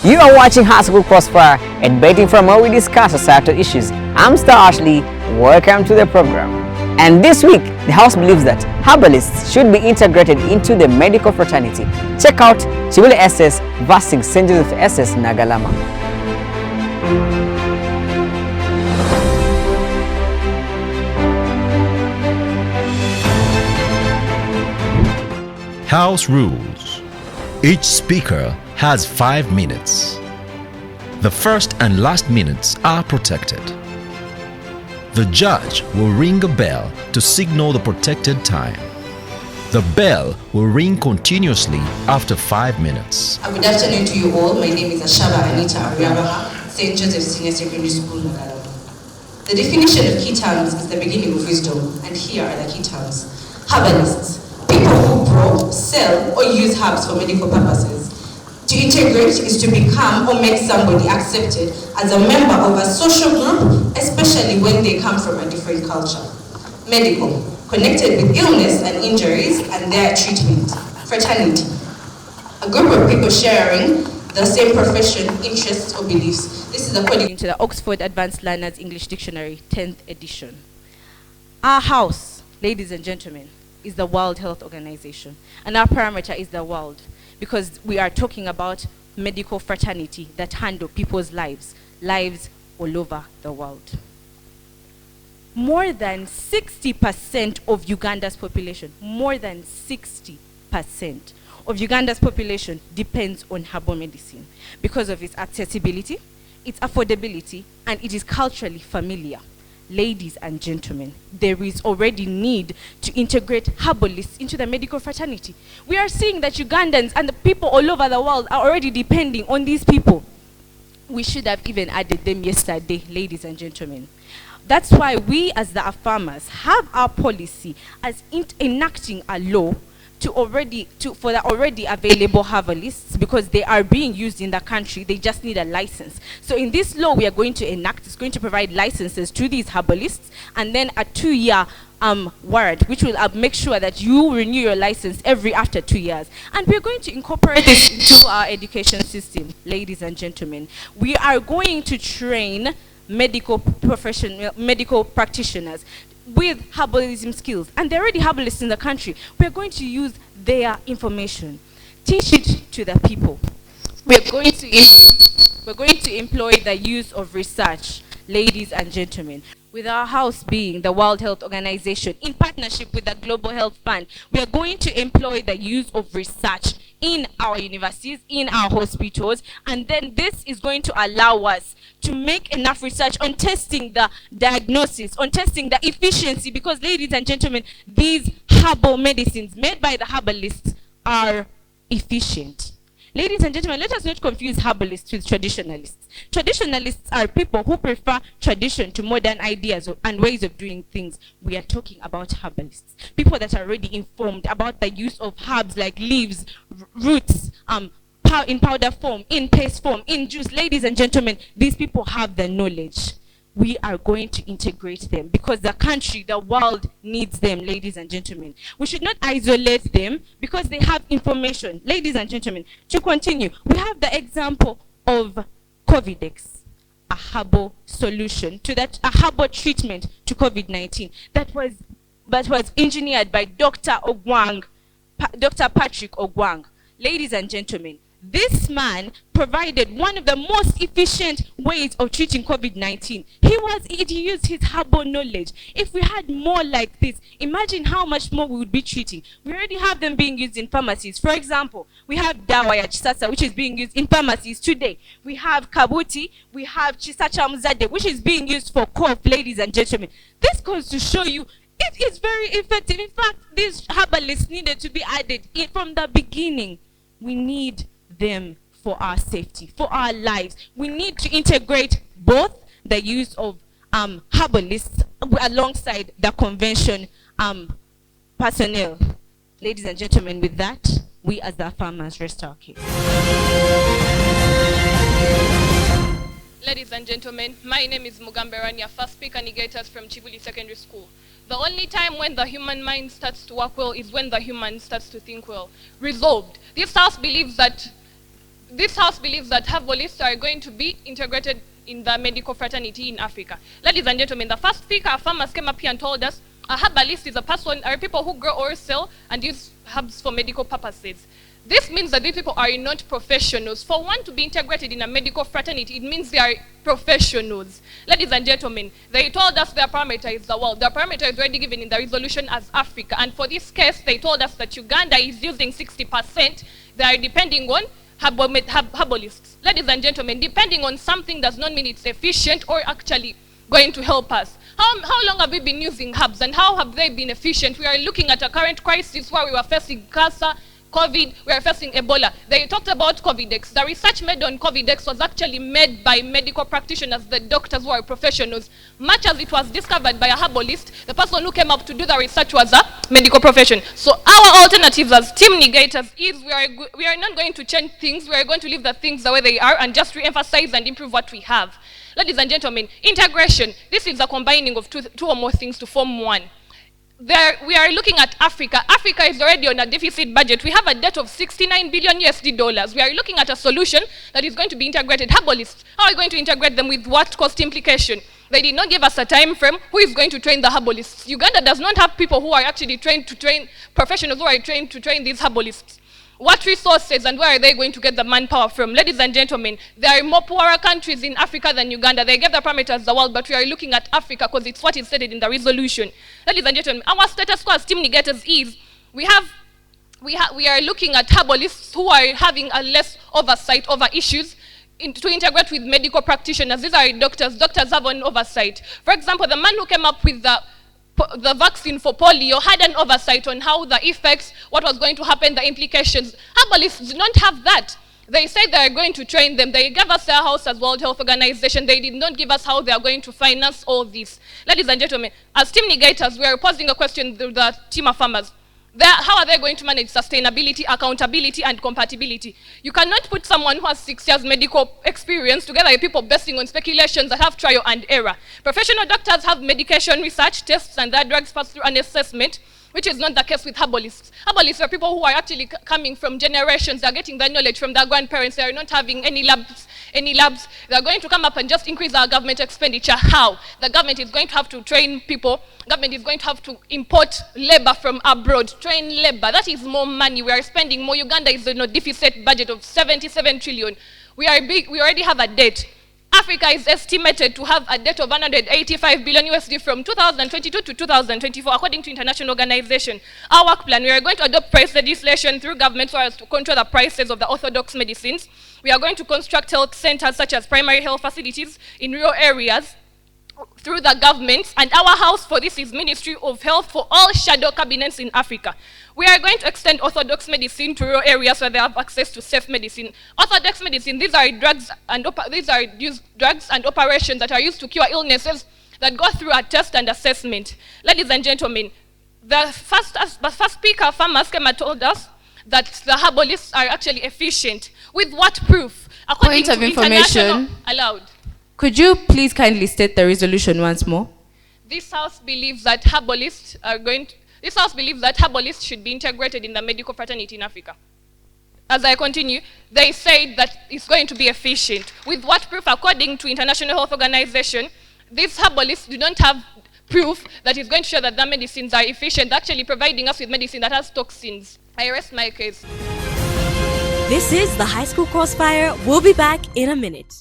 You are watching High School Crossfire and Debating from where we discuss societal issues. I'm Star Ashley. Welcome to the program. And this week, the House believes that herbalists should be integrated into the medical fraternity. Check out Kibuli S.S vs St. Joseph S.S Nagalama. House rules. Each speaker has 5 minutes. The first and last minutes are protected. The judge will ring a bell to signal the protected time. The bell will ring continuously after 5 minutes. Good afternoon to you all. My name is Ashaba Anita Ariabaha, St. Joseph Senior Secondary School, Nagalama. The definition of key terms is the beginning of wisdom, and here are the key terms. Herbalists, people who grow, sell, or use herbs for medical purposes. To integrate is to become or make somebody accepted as a member of a social group, especially when they come from a different culture. Medical, connected with illness and injuries and their treatment. Fraternity, a group of people sharing the same profession, interests, or beliefs. This is according to the Oxford Advanced Learners English Dictionary, 10th edition. Our house, ladies and gentlemen, is the World Health Organization, and our parameter is the world, because we are talking about medical fraternity that handle people's lives all over the world. More than 60% of Uganda's population, more than 60% of Uganda's population depends on herbal medicine because of its accessibility, its affordability, and it is culturally familiar. Ladies and gentlemen, there is already need to integrate herbalists into the medical fraternity. We are seeing that Ugandans and the people all over the world are already depending on these people. We should have even added them yesterday, ladies and gentlemen. That's why we as the farmers have our policy as enacting a law for the already available herbalists, because they are being used in the country. They just need a license. So in this law we are going to enact, it's going to provide licenses to these herbalists, and then a 2-year warrant, which will make sure that you renew your license after 2 years. And we're going to incorporate this into our education system, ladies and gentlemen. We are going to train medical practitioners with herbalism skills, and there are already herbalists in the country. We're going to use their information, teach it to the people. We're going to employ the use of research, ladies and gentlemen. With our house being the World Health Organization, in partnership with the Global Health Fund, we are going to employ the use of research in our universities, in our hospitals, and then this is going to allow us to make enough research on testing the diagnosis, on testing the efficiency, because ladies and gentlemen, these herbal medicines made by the herbalists are efficient. Ladies and gentlemen, let us not confuse herbalists with traditionalists. Traditionalists are people who prefer tradition to modern ideas and ways of doing things. We are talking about herbalists, people that are already informed about the use of herbs like leaves, roots, in powder form, in paste form, in juice. Ladies and gentlemen, these people have the knowledge. We are going to integrate them because the country, the world needs them, ladies and gentlemen. We should not isolate them because they have information. Ladies and gentlemen, to continue, we have the example of COVIDX, a herbal solution to that, a herbal treatment to COVID-19 that was engineered by Dr. Patrick Ogwang. Ladies and gentlemen, this man provided one of the most efficient ways of treating COVID-19. He used his herbal knowledge. If we had more like this, imagine how much more we would be treating. We already have them being used in pharmacies. For example, we have Dawa ya Chisasa, which is being used in pharmacies today. We have Kabuti, we have Chisacha Mzade, which is being used for cough, ladies and gentlemen. This goes to show you it is very effective. In fact, these herbalists needed to be added from the beginning. We need them for our safety, for our lives. We need to integrate both the use of herbalists alongside the convention personnel. Ladies and gentlemen, with that, we as the farmers rest our case. Ladies and gentlemen, my name is Mugambe Rania, first speaker negators from Kibuli Secondary School. The only time when the human mind starts to work well is when the human starts to think well. Resolved. This house believes that this house believes that herbalists are going to be integrated in the medical fraternity in Africa. Ladies and gentlemen, the first speaker, farmers, came up here and told us a herbalist is a person, are people who grow or sell and use herbs for medical purposes. This means that these people are not professionals. For one to be integrated in a medical fraternity, it means they are professionals. Ladies and gentlemen, they told us their parameter is the world. Their parameter is already given in the resolution as Africa. And for this case, they told us that Uganda is using 60%. They are depending on herbalists. Ladies and gentlemen, depending on something does not mean it's efficient or actually going to help us. How long have we been using herbs and how have they been efficient? We are looking at a current crisis where we were facing cancer, COVID, we are facing Ebola. They talked about COVID-X. The research made on COVID-X was actually made by medical practitioners, the doctors who are professionals. Much as it was discovered by a herbalist, the person who came up to do the research was a medical profession. So our alternatives as team negators is we are not going to change things, we are going to leave the things the way they are and just re-emphasize and improve what we have. Ladies and gentlemen, integration, this is a combining of two or more things to form one. We are looking at Africa. Africa is already on a deficit budget. We have a debt of $69 billion USD. We are looking at a solution that is going to be integrated. Herbalists, how are we going to integrate them with what cost implication? They did not give us a time frame. Who is going to train the herbalists? Uganda does not have people who are actually trained to train, professionals who are trained to train these herbalists. What resources and where are they going to get the manpower from? Ladies and gentlemen, there are more poorer countries in Africa than Uganda. They gave the parameters the world, but we are looking at Africa because it's what is stated in the resolution. Ladies and gentlemen, our status quo as team negators is we are looking at herbalists who are having a less oversight over issues to integrate with medical practitioners. These are doctors. Doctors have an oversight. For example, the man who came up with the vaccine for polio had an oversight on how the effects, what was going to happen, the implications. Herbalists do not have that. They say they are going to train them. They gave us their house as World Health Organization. They did not give us how they are going to finance all this. Ladies and gentlemen, as team negators, we are posing a question to the team of farmers. How are they going to manage sustainability, accountability, and compatibility? You cannot put someone who has 6 years medical experience together with people basing on speculations that have trial and error. Professional doctors have medication research, tests, and their drugs pass through an assessment, which is not the case with herbalists. Herbalists are people who are actually coming from generations. They are getting their knowledge from their grandparents. They are not having any labs. They are going to come up and just increase our government expenditure. How? The government is going to have to train people. Government is going to have to import labor from abroad, train labor. That is more money. We are spending more. Uganda is in a deficit budget of 77 trillion. We are big. We already have a debt. Africa is estimated to have a debt of 185 billion USD from 2022 to 2024, according to international organization. Our work plan, we are going to adopt price legislation through government so as to control the prices of the orthodox medicines. We are going to construct health centers such as primary health facilities in rural areas through the government, and our house for this is Ministry of Health for all shadow cabinets in Africa. We are going to extend orthodox medicine to rural areas where they have access to safe medicine. Orthodox medicine, these are drugs and operations that are used to cure illnesses that go through a test and assessment. Ladies and gentlemen, the first speaker, farmers, came and told us that the herbalists are actually efficient. With what proof? According Point of to information. Allowed. Could you please kindly state the resolution once more? This house believes that herbalists should be integrated in the medical fraternity in Africa. As I continue, they said that it's going to be efficient. With what proof? According to International Health Organization, these herbalists do not have proof that is going to show that the medicines are efficient, actually providing us with medicine that has toxins. I rest my case. This is the High School Crossfire. We'll be back in a minute.